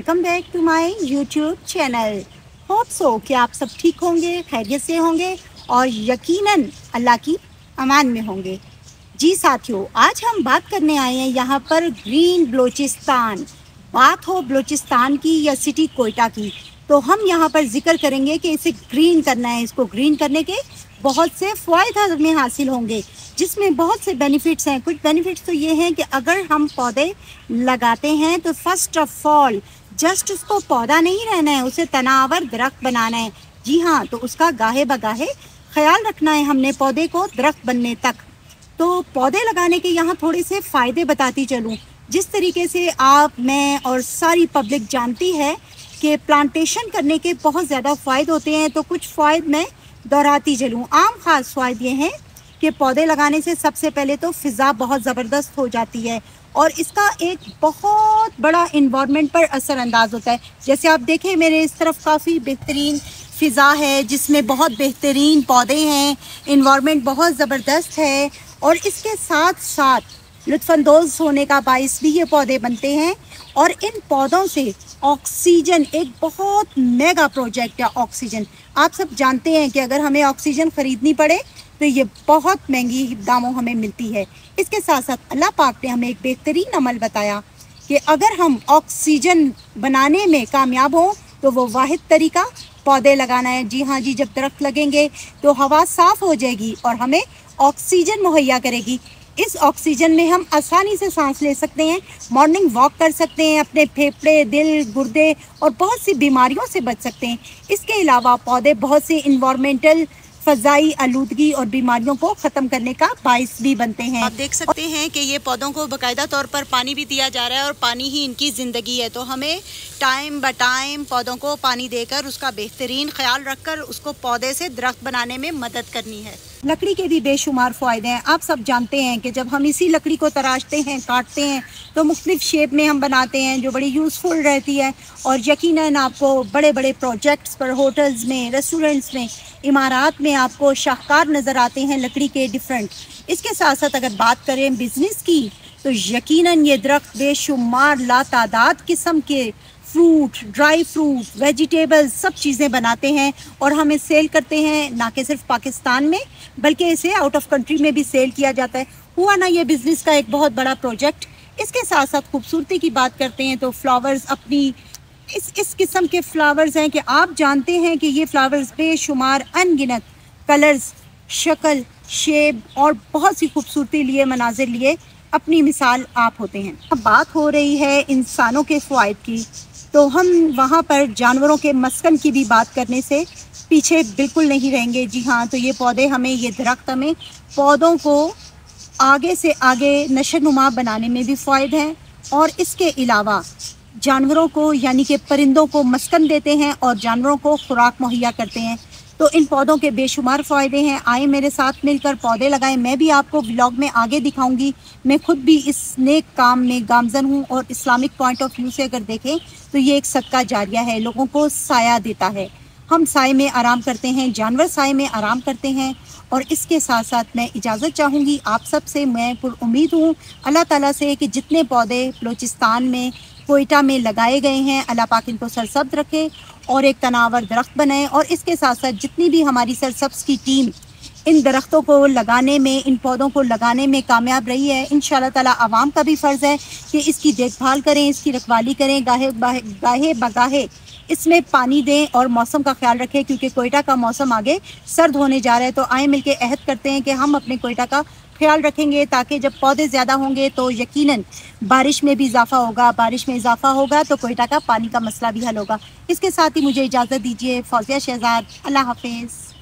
Welcome back to my YouTube channel. Hope so कि आप सब ठीक होंगे, खैरियत से होंगे और यकीनन अल्लाह की अमान में होंगे। जी साथियों, आज हम बात करने आए हैं यहाँ पर ग्रीन बलूचिस्तान। बात हो बलूचिस्तान की या सिटी कोयटा की, तो हम यहाँ पर जिक्र करेंगे कि इसे ग्रीन करना है। इसको ग्रीन करने के बहुत से फ़ायदे हमें हासिल होंगे, जिसमें बहुत से बेनिफिट्स हैं। कुछ बेनिफिट्स तो ये हैं कि अगर हम पौधे लगाते हैं तो फर्स्ट ऑफ ऑल जस्ट उसको पौधा नहीं रहना है, उसे तनावर दरख्त बनाना है। जी हाँ, तो उसका गाहे बगाहे ख्याल रखना है हमने पौधे को दरख्त बनने तक। तो पौधे लगाने के यहाँ थोड़े से फ़ायदे बताती चलूँ। जिस तरीके से आप, मैं और सारी पब्लिक जानती है कि प्लांटेशन करने के बहुत ज़्यादा फ़ायदे होते हैं, तो कुछ फ़ायदे मैं दोहराती चलूँ। आम खास फ़ायदे ये हैं कि पौधे लगाने से सबसे पहले तो फ़िज़ा बहुत ज़बरदस्त हो जाती है और इसका एक बहुत बड़ा इन्वायरमेंट पर असरअंदाज होता है। जैसे आप देखें, मेरे इस तरफ काफ़ी बेहतरीन फ़िज़ा है जिसमें बहुत बेहतरीन पौधे हैं, इन्वायरमेंट बहुत ज़बरदस्त है और इसके साथ साथ लुत्फ़अंदोज़ होने का बाइस भी ये पौधे बनते हैं। और इन पौधों से ऑक्सीजन एक बहुत मेगा प्रोजेक्ट है। ऑक्सीजन आप सब जानते हैं कि अगर हमें ऑक्सीजन ख़रीदनी पड़े तो ये बहुत महंगी दामों हमें मिलती है। इसके साथ साथ अल्लाह पाक ने हमें एक बेहतरीन अमल बताया कि अगर हम ऑक्सीजन बनाने में कामयाब हों तो वो वाहिद तरीका पौधे लगाना है। जी हाँ जी, जब दरख्त लगेंगे तो हवा साफ़ हो जाएगी और हमें ऑक्सीजन मुहैया करेगी। इस ऑक्सीजन में हम आसानी से सांस ले सकते हैं, मॉर्निंग वॉक कर सकते हैं, अपने फेफड़े, दिल, गुर्दे और बहुत सी बीमारियों से बच सकते हैं। इसके अलावा पौधे बहुत सी इन्वायरमेंटल फ़ज़ाई आलूदगी और बीमारियों को ख़त्म करने का बाइस भी बनते हैं। आप देख सकते हैं कि ये पौधों को बाकायदा तौर पर पानी भी दिया जा रहा है और पानी ही इनकी ज़िंदगी है। तो हमें टाइम ब टाइम पौधों को पानी देकर उसका बेहतरीन ख्याल रखकर उसको पौधे से दरख्त बनाने में मदद करनी है। लकड़ी के भी बेशुमार फ़ायदे हैं। आप सब जानते हैं कि जब हम इसी लकड़ी को तराशते हैं, काटते हैं, तो मुख्तलिफ शेप में हम बनाते हैं जो बड़ी यूज़फुल रहती है। और यकीनन आपको बड़े बड़े प्रोजेक्ट्स पर, होटल्स में, रेस्टोरेंट्स में, इमारात में आपको शाहकार नज़र आते हैं लकड़ी के डिफरेंट। इसके साथ साथ अगर बात करें बिज़नेस की, तो यकीनन ये दरख्त बेशुमार लातादाद किस्म के फ्रूट, ड्राई फ्रूट, वेजिटेबल्स सब चीज़ें बनाते हैं और हमें सेल करते हैं। ना कि सिर्फ पाकिस्तान में बल्कि इसे आउट ऑफ कंट्री में भी सेल किया जाता है। हुआ ना ये बिज़नेस का एक बहुत बड़ा प्रोजेक्ट। इसके साथ साथ खूबसूरती की बात करते हैं तो फ्लावर्स अपनी इस किस्म के फ्लावर्स हैं कि आप जानते हैं कि ये फ्लावर्स बेशुमार अनगिनत कलर्स, शक्ल, शेप और बहुत सी खूबसूरती लिए, मनाजिर लिए अपनी मिसाल आप होते हैं। अब बात हो रही है इंसानों के फ़वाइद की, तो हम वहाँ पर जानवरों के मस्कन की भी बात करने से पीछे बिल्कुल नहीं रहेंगे। जी हाँ, तो ये पौधे हमें, ये दरख्त हमें पौधों को आगे से आगे नशोनुमा बनाने में भी फ़ायदे हैं और इसके अलावा जानवरों को यानी कि परिंदों को मस्कन देते हैं और जानवरों को खुराक मुहैया करते हैं। तो इन पौधों के बेशुमार फ़ायदे हैं। आए मेरे साथ मिलकर पौधे लगाएं। मैं भी आपको व्लॉग में आगे दिखाऊंगी। मैं खुद भी इस नेक काम में गामज़न हूँ और इस्लामिक पॉइंट ऑफ व्यू से अगर देखें तो ये एक सदका जारिया है, लोगों को साया देता है। हम साए में आराम करते हैं, जानवर साए में आराम करते हैं। और इसके साथ साथ मैं इजाज़त चाहूँगी आप सब से। मैं पुरुम्मीद हूँ अल्लाह ताला से कि जितने पौधे बलूचिस्तान में, कोयटा में लगाए गए हैं, अल्लाह पाक इनको सरसब्ज़ रखे और एक तनावर दरख्त बनाए। और इसके साथ साथ जितनी भी हमारी सरसब्ज़ की टीम इन दरख्तों को लगाने में, इन पौधों को लगाने में कामयाब रही है, इंशाअल्लाह ताला आवाम का भी फ़र्ज़ है कि इसकी देखभाल करें, इसकी रखवाली करें, गाहे बगाहे इसमें पानी दें और मौसम का ख्याल रखें, क्योंकि कोयटा का मौसम आगे सर्द होने जा रहा है। तो आए मिलके अहद करते हैं कि हम अपने कोयटा का ख्याल रखेंगे, ताकि जब पौधे ज़्यादा होंगे तो यकीनन बारिश में भी इजाफा होगा। बारिश में इजाफा होगा तो कोयटा का पानी का मसला भी हल होगा। इसके साथ ही मुझे इजाज़त दीजिए। फौजिया शहजाद, अल्लाह हाफिज़।